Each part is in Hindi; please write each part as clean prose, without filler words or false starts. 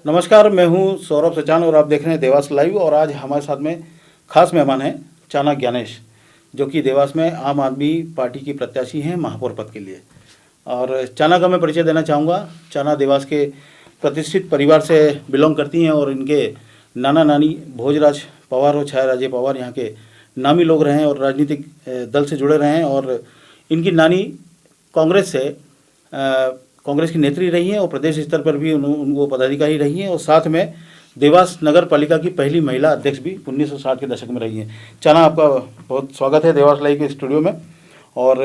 नमस्कार, मैं हूं सौरभ सचान और आप देख रहे हैं देवास लाइव। और आज हमारे साथ में खास मेहमान हैं चाना ज्ञानेश, जो कि देवास में आम आदमी पार्टी की प्रत्याशी हैं महापौर पद के लिए। और चाना का मैं परिचय देना चाहूँगा। चाना देवास के प्रतिष्ठित परिवार से बिलोंग करती हैं और इनके नाना नानी भोजराज पवार और छाया राजे पवार यहाँ के नामी लोग रहे हैं और राजनीतिक दल से जुड़े रहे हैं। और इनकी नानी कांग्रेस से कांग्रेस की नेत्री रही हैं और प्रदेश स्तर पर भी वो पदाधिकारी रही हैं और साथ में देवास नगर पालिका की पहली महिला अध्यक्ष भी 1960 के दशक में रही हैं। चाना, आपका बहुत स्वागत है देवास लाइव के स्टूडियो में। और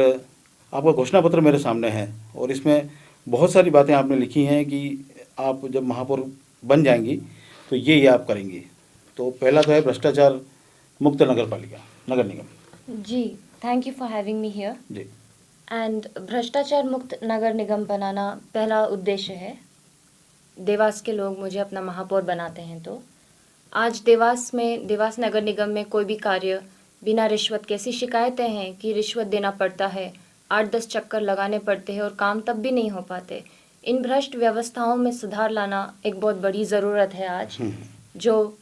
आपका घोषणा पत्र मेरे सामने है और इसमें बहुत सारी बातें आपने लिखी हैं कि आप जब महापौर बन जाएंगी तो ये आप करेंगी। तो पहला तो है भ्रष्टाचार मुक्त नगर पालिका, नगर निगम। जी, thank you for having me here. जी। एंड भ्रष्टाचार मुक्त नगर निगम बनाना पहला उद्देश्य है। देवास के लोग मुझे अपना महापौर बनाते हैं तो आज देवास नगर निगम में कोई भी कार्य बिना रिश्वत के, ऐसी शिकायतें हैं कि रिश्वत देना पड़ता है, 8-10 चक्कर लगाने पड़ते हैं और काम तब भी नहीं हो पाते। इन भ्रष्ट व्यवस्थाओं में सुधार लाना एक बहुत बड़ी ज़रूरत है आज, जो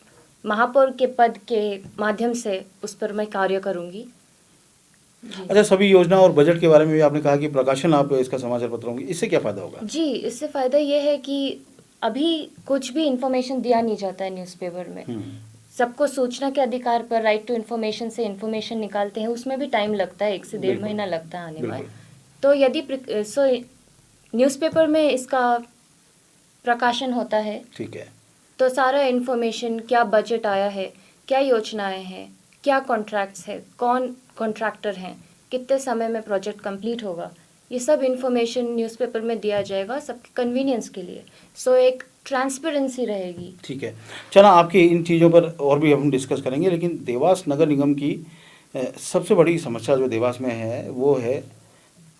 महापौर के पद के माध्यम से उस पर मैं कार्य करूँगी। अच्छा, सभी योजना और बजट के बारे में भी आपने कहा कि प्रकाशन आप इसका समाचार पत्र होंगे, इससे क्या फ़ायदा होगा? जी, इससे फ़ायदा ये है कि अभी कुछ भी इंफॉर्मेशन दिया नहीं जाता है न्यूज़पेपर में। सबको सूचना के अधिकार पर राइट टू इन्फॉर्मेशन से इन्फॉर्मेशन निकालते हैं, उसमें भी टाइम लगता है, 1 से 1.5 महीना लगता है आने में। तो यदि न्यूज़पेपर में इसका प्रकाशन होता है, ठीक है, तो सारा इन्फॉर्मेशन, क्या बजट आया है, क्या योजनाएं हैं, क्या कॉन्ट्रैक्ट्स है, कौन कॉन्ट्रैक्टर हैं, कितने समय में प्रोजेक्ट कंप्लीट होगा, ये सब इन्फॉर्मेशन न्यूज़पेपर में दिया जाएगा सबके कन्वीनियंस के लिए। सो एक ट्रांसपेरेंसी रहेगी। ठीक है। चला, आपकी इन चीज़ों पर और भी हम डिस्कस करेंगे, लेकिन देवास नगर निगम की सबसे बड़ी समस्या जो देवास में है वो है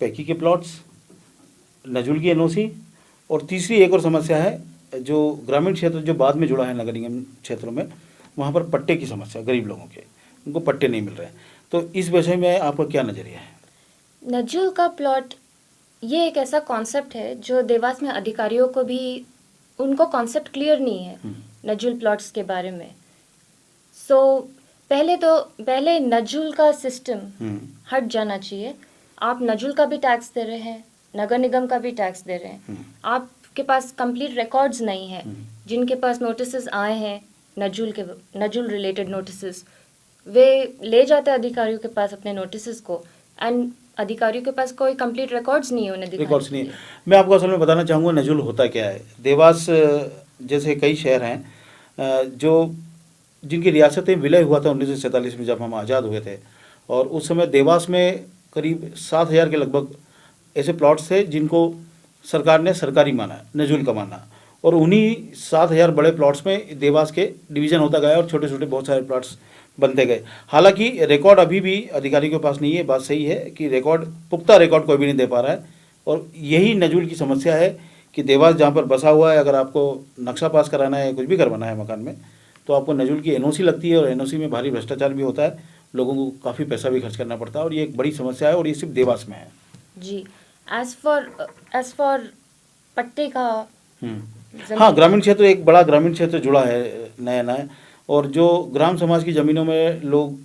पैकी के प्लॉट्स, नजुल की एनओसी, और तीसरी एक और समस्या है जो ग्रामीण क्षेत्र जो बाद में जुड़ा है नगर निगम क्षेत्रों में, वहाँ पर पट्टे की समस्या, गरीब लोगों के उनको पट्टे नहीं मिल रहे हैं। तो इस विषय में आपका क्या नज़रिया है? नजुल का प्लॉट ये एक ऐसा कॉन्सेप्ट है जो देवास में अधिकारियों को भी, उनको कॉन्सेप्ट क्लियर नहीं है नजुल प्लॉट्स के बारे में। सो पहले नजुल का सिस्टम हट जाना चाहिए। आप नजुल का भी टैक्स दे रहे हैं, नगर निगम का भी टैक्स दे रहे हैं, आपके पास कंप्लीट रिकॉर्ड्स नहीं है। जिनके पास नोटिसेस आए हैं नजुल रिलेटेड नोटिसेस, वे ले जाते हैं अधिकारियों के पास अपने नोटिसेस को, एंड अधिकारियों के पास कोई कंप्लीट रिकॉर्ड्स नहीं है उन्हें दिखाने रिकॉर्ड्स के नहीं लिए। है। मैं आपको असल में बताना चाहूँगा नजुल होता क्या है। देवास जैसे कई शहर हैं जो जिनकी रियासतें विलय हुआ था 1947 में जब हम आज़ाद हुए थे, और उस समय देवास में करीब 7,000 के लगभग ऐसे प्लॉट्स थे जिनको सरकार ने सरकारी माना, नजुल का माना, और उन्हीं 7,000 बड़े प्लॉट्स में देवास के डिवीज़न होता गया और छोटे छोटे बहुत सारे प्लॉट्स बनते गए। हालांकि रिकॉर्ड अभी भी अधिकारी के पास नहीं है। बात सही है कि पुख्ता रिकॉर्ड कोई भी नहीं दे पा रहा है, और यही नजुल की समस्या है कि देवास जहाँ पर बसा हुआ है, अगर आपको नक्शा पास कराना है, कुछ भी करवाना है मकान में, तो आपको नजुल की एनओसी लगती है, और एनओसी में भारी भ्रष्टाचार भी होता है, लोगों को काफ़ी पैसा भी खर्च करना पड़ता है, और ये एक बड़ी समस्या है, और ये सिर्फ देवास में है। जी, एज फॉर पट्टे का हाँ, ग्रामीण क्षेत्र, एक बड़ा ग्रामीण क्षेत्र जुड़ा है नया नया, और जो ग्राम समाज की ज़मीनों में लोग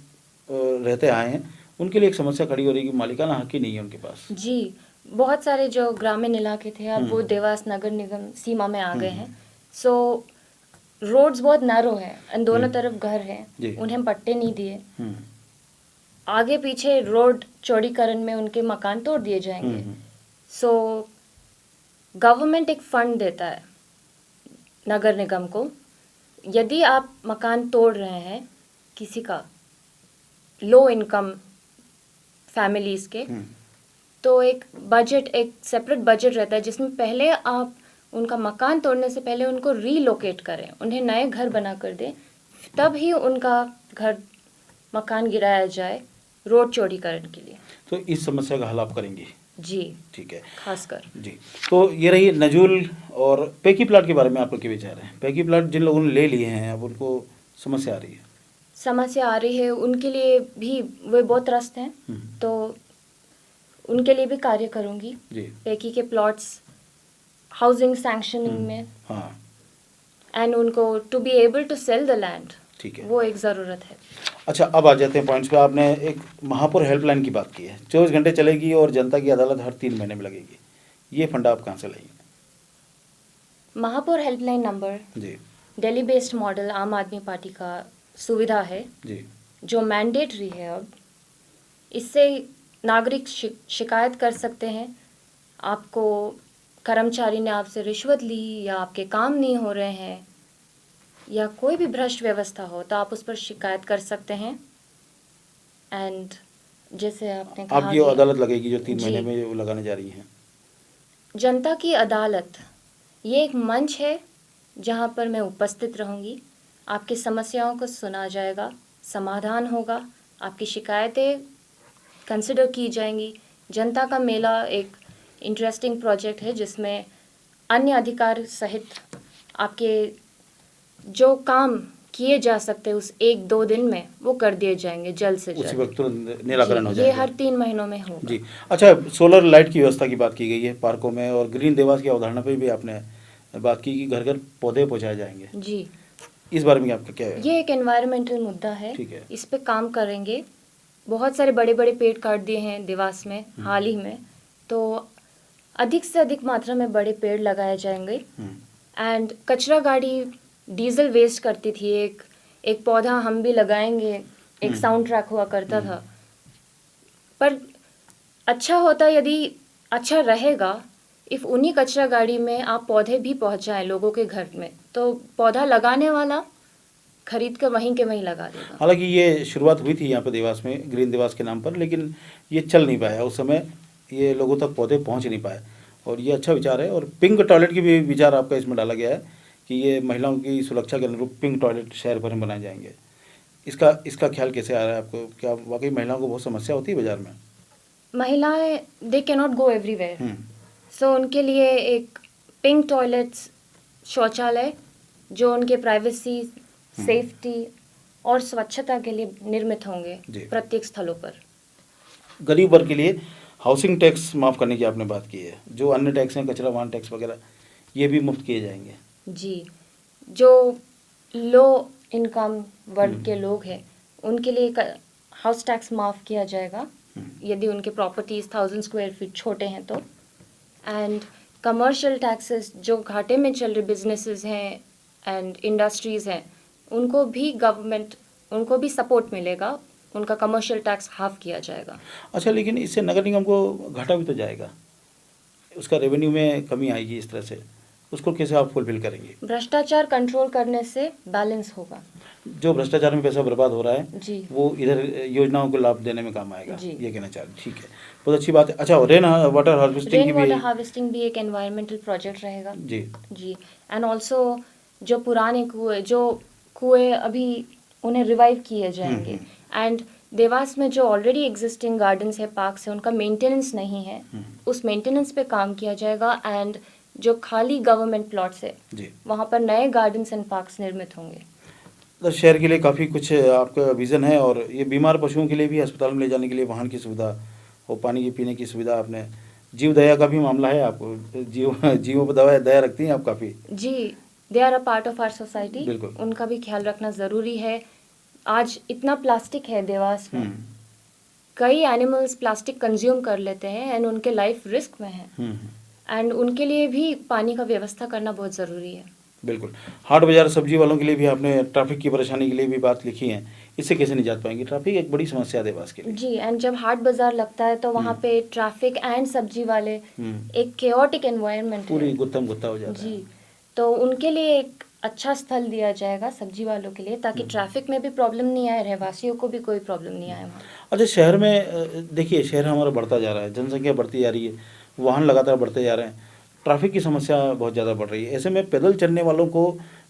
रहते आए हैं, उनके लिए एक समस्या खड़ी हो रही है कि मालिकाना हक ही नहीं है उनके पास। जी, बहुत सारे जो ग्रामीण इलाके थे अब वो देवास नगर निगम सीमा में आ गए हैं। सो रोड्स बहुत नैरो है एंड दोनों तरफ घर हैं, उन्हें पट्टे नहीं दिए, आगे पीछे रोड चौड़ीकरण में उनके मकान तोड़ दिए जाएंगे। सो गवर्नमेंट एक फंड देता है नगर निगम को। यदि आप मकान तोड़ रहे हैं किसी का, लो इनकम फैमिलीज के, तो एक सेपरेट बजट रहता है जिसमें पहले आप उनका मकान तोड़ने से पहले उनको रीलोकेट करें, उन्हें नए घर बना कर दें, तब ही उनका मकान गिराया जाए रोड चौड़ीकरण के लिए। तो इस समस्या का हल आप करेंगी? जी, ठीक है, खासकर जी। तो ये रही नजुल। और पैकी प्लाट के बारे में आपका क्या विचार है? पैकी प्लाट जिन लोगों ने ले लिए हैं, अब उनको समस्या आ रही है। उनके लिए भी वे बहुत त्रस्त हैं, तो उनके लिए भी कार्य करूंगी। पैकी के प्लॉट्स हाउसिंग सैंक्शनिंग में। हाँ, एंड उनको to be able to sell the land, ठीक है, वो एक ज़रूरत है। अच्छा, अब आ जाते हैं पॉइंट्स पे। आपने एक महापौर हेल्पलाइन की बात की है, 24 घंटे चलेगी और जनता की अदालत हर 3 महीने में लगेगी, ये फंडा आप कहाँ से लाएंगे? महापौर हेल्पलाइन नंबर जी दिल्ली बेस्ड मॉडल आम आदमी पार्टी का सुविधा है जी जो मैंडेटरी है। अब इससे नागरिक शिकायत कर सकते हैं, आपको कर्मचारी ने आपसे रिश्वत ली या आपके काम नहीं हो रहे हैं या कोई भी भ्रष्ट व्यवस्था हो तो आप उस पर शिकायत कर सकते हैं। एंड जैसे आपने कहा आपकी अदालत लगेगी जो 3 जी। महीने में वो लगाने जा रही हैं। जनता की अदालत ये एक मंच है जहां पर मैं उपस्थित रहूंगी, आपकी समस्याओं को सुना जाएगा, समाधान होगा, आपकी शिकायतें कंसिडर की जाएंगी। जनता का मेला एक इंटरेस्टिंग प्रोजेक्ट है जिसमें अन्य अधिकार सहित आपके जो काम किए जा सकते हैं उस 1-2 दिन में वो कर दिए जाएंगे जल्द से उसी जल्द। वक्त तुरंत निराकरण हो ये जाएगा। हर 3 महीनों में होगा। जी, अच्छा, सोलर लाइट की व्यवस्था की बात की गई है पार्कों में, और ग्रीन देवास की अवधारणा पे भी आपने बात की कि घर घर पौधे पहुंचाए जाएंगे। जी, इस बारे में आपका क्या है? ये एक एनवायरमेंटल मुद्दा है, ठीक है। इस पे काम करेंगे। बहुत सारे बड़े बड़े पेड़ काट दिए हैं देवास में हाल ही में, तो अधिक से अधिक मात्रा में बड़े पेड़ लगाए जाएंगे। एंड कचरा गाड़ी डीजल वेस्ट करती थी, एक पौधा हम भी लगाएंगे, एक साउंड ट्रैक हुआ करता था। पर अच्छा होता यदि अच्छा रहेगा इफ उन्हीं कचरा गाड़ी में आप पौधे भी पहुंचाएं लोगों के घर में, तो पौधा लगाने वाला खरीद कर वहीं के वहीं लगा देगा। हालांकि ये शुरुआत हुई थी यहाँ पे देवास में ग्रीन देवास के नाम पर, लेकिन ये चल नहीं पाया उस समय, ये लोगों तक पौधे पहुँच नहीं पाए, और ये अच्छा विचार है। और पिंक टॉयलेट की भी विचार आपका इसमें डाला गया है कि ये महिलाओं की सुरक्षा के अनुरूप पिंक टॉयलेट शहर भर में बनाए जाएंगे। इसका ख्याल कैसे आ रहा है आपको? क्या वाकई महिलाओं को बहुत समस्या होती है बाजार में? महिलाएं they can not go everywhere, so उनके लिए एक पिंक टॉयलेट्स शौचालय जो उनके प्राइवेसी, सेफ्टी और स्वच्छता के लिए निर्मित होंगे प्रत्येक स्थलों पर। गरीब वर्ग के लिए हाउसिंग टैक्स माफ़ करने की आपने बात की है, जो अन्य टैक्स हैं, कचरा वाहन टैक्स वगैरह, ये भी मुफ्त किए जाएंगे। जी, जो लो इनकम वर्ग के लोग हैं उनके लिए हाउस टैक्स माफ़ किया जाएगा यदि उनके प्रॉपर्टीज 1000 स्क्वायर फीट छोटे हैं तो। एंड कमर्शियल टैक्सेस जो घाटे में चल रहे बिजनेसेस हैं एंड इंडस्ट्रीज़ हैं उनको भी सपोर्ट मिलेगा, उनका कमर्शियल टैक्स हाफ किया जाएगा। अच्छा, लेकिन इससे नगर निगम को घाटा भी तो जाएगा, उसका रेवेन्यू में कमी आएगी, इस तरह से उसको कैसे आप फुलफिल करेंगे? भ्रष्टाचार कंट्रोल करने से बैलेंस होगा। जो भ्रष्टाचार में पैसा बर्बाद हो रहा है जी, वो इधर योजनाओं को लाभ देने में काम आएगा, ये कहना चाह रहे। ठीक है, बहुत अच्छी बात है। अच्छा, रेन वाटर हार्वेस्टिंग भी एक एनवायरमेंटल प्रोजेक्ट रहेगा। जी, एंड ऑल्सो जो पुराने कुएं अभी उन्हें रिवाइव किए जाएंगे। एंड देवास में जो ऑलरेडी एग्जिस्टिंग गार्डन्स है, पार्क्स है, उनका मेंटेनेंस नहीं है, उस मेंटेनेंस पे काम किया जाएगा। एंड जो खाली गवर्नमेंट प्लॉट्स है वहाँ पर नए गार्डन्स एंड पार्क्स निर्मित होंगे। तो शहर के लिए काफ़ी कुछ आपका विज़न है, और ये बीमार पशुओं के लिए भी अस्पताल में ले जाने के लिए वाहन की सुविधा और पानी की पीने की सुविधा। आपने जीव दया का भी मामला है, आपको जीवों पर दया रखती हैं आप काफ़ी? जी, they are a part of our society, उनका भी ख्याल रखना ज़रूरी है। आज इतना प्लास्टिक है देवास में, कई एनिमल्स प्लास्टिक कंज्यूम कर लेते हैं एंड उनके लाइफ रिस्क में है। एंड उनके लिए भी पानी का व्यवस्था करना बहुत ज़रूरी है। बिल्कुल। हाट बाजार सब्जी वालों के लिए भी आपने ट्रैफिक की परेशानी के लिए भी बात लिखी है, इससे कैसे निजात पाएंगे? ट्रैफिक एक बड़ी समस्या है देवास के लिए। जी, एंड जब हाट बाजार लगता है तो वहाँ पे ट्रैफिक एंड सब्जी वाले एक केओटिक एनवायरनमेंट पूरी गुत्थम गुत्ता हो जाता है। जी, तो उनके लिए एक अच्छा स्थल दिया जाएगा सब्जी वालों के लिए, ताकि ट्रैफिक में भी प्रॉब्लम नहीं आए, रहवासियों को भी कोई प्रॉब्लम नहीं आए वहाँ। अच्छा, शहर में देखिए, शहर हमारा बढ़ता जा रहा है, जनसंख्या बढ़ती जा रही है, वाहन लगातार बढ़ते जा रहे हैं, ट्रैफिक की समस्या बहुत ज़्यादा बढ़ रही है। ऐसे में पैदल चलने वालों को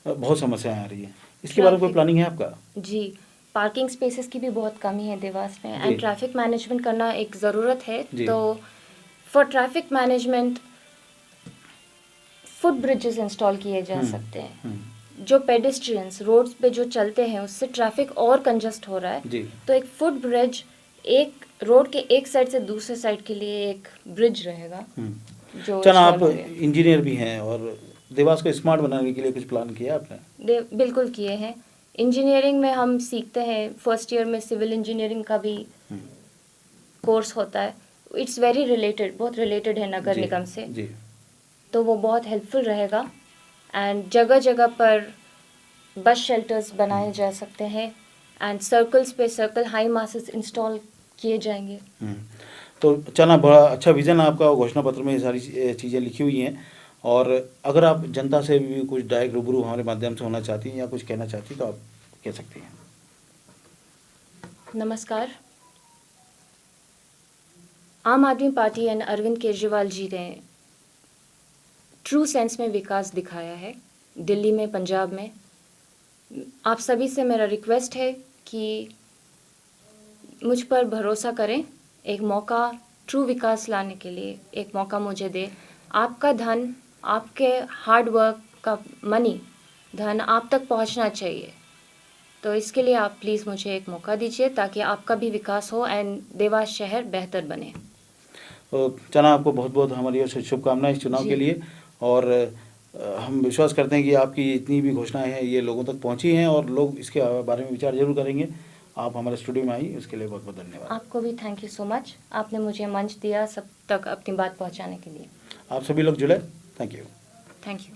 बहुत समस्याएं आ रही हैं, इसके बारे में कोई प्लानिंग है आपका? जी, पार्किंग स्पेसेस की भी बहुत कमी है देवास में एंड ट्रैफिक मैनेजमेंट करना एक ज़रूरत है। तो for traffic management foot bridges install किए जा सकते हैं। जो पेडेस्ट्रियंस रोड्स पे जो चलते हैं उससे ट्रैफिक और कंजस्ट हो रहा है, तो एक फुट ब्रिज एक रोड के एक साइड से दूसरे साइड के लिए एक ब्रिज रहेगा। चलो, आप इंजीनियर भी हैं और देवास को स्मार्ट बनाने के लिए कुछ प्लान किया आपने? बिल्कुल किए हैं। इंजीनियरिंग में हम सीखते हैं, फर्स्ट ईयर में सिविल इंजीनियरिंग का भी कोर्स होता है। इट्स वेरी रिलेटेड, बहुत रिलेटेड है नगर निगम से जी। तो वो बहुत हेल्पफुल रहेगा। एंड जगह जगह पर बस शेल्टर्स बनाए जा सकते हैं एंड सर्कल्स पे सर्कल हाई मासेस इंस्टॉल किए जाएंगे। तो चना बड़ा अच्छा विजन है आपका, घोषणा पत्र में ये सारी चीज़ें लिखी हुई हैं। और अगर आप जनता से भी कुछ डायरेक्ट रूबरू हमारे माध्यम से होना चाहती हैं या कुछ कहना चाहती तो आप कह सकती हैं। नमस्कार। आम आदमी पार्टी एंड अरविंद केजरीवाल जी ने ट्रू सेंस में विकास दिखाया है दिल्ली में, पंजाब में। आप सभी से मेरा रिक्वेस्ट है कि मुझ पर भरोसा करें, एक मौका ट्रू विकास लाने के लिए एक मौका मुझे दे। आपका धन, आपके हार्ड वर्क का मनी, धन आप तक पहुंचना चाहिए। तो इसके लिए आप प्लीज़ मुझे एक मौका दीजिए ताकि आपका भी विकास हो एंड देवास शहर बेहतर बने। तो चना आपको बहुत बहुत हमारी ओर से शुभकामनाएं इस चुनाव के लिए। और हम विश्वास करते हैं कि आपकी जितनी भी घोषणाएं हैं ये लोगों तक पहुंची हैं और लोग इसके बारे में विचार जरूर करेंगे। आप हमारे स्टूडियो में आई उसके लिए बहुत बहुत धन्यवाद। आपको भी थैंक यू सो मच, आपने मुझे मंच दिया सब तक अपनी बात पहुंचाने के लिए। आप सभी लोग जुड़े, थैंक यू। Thank you.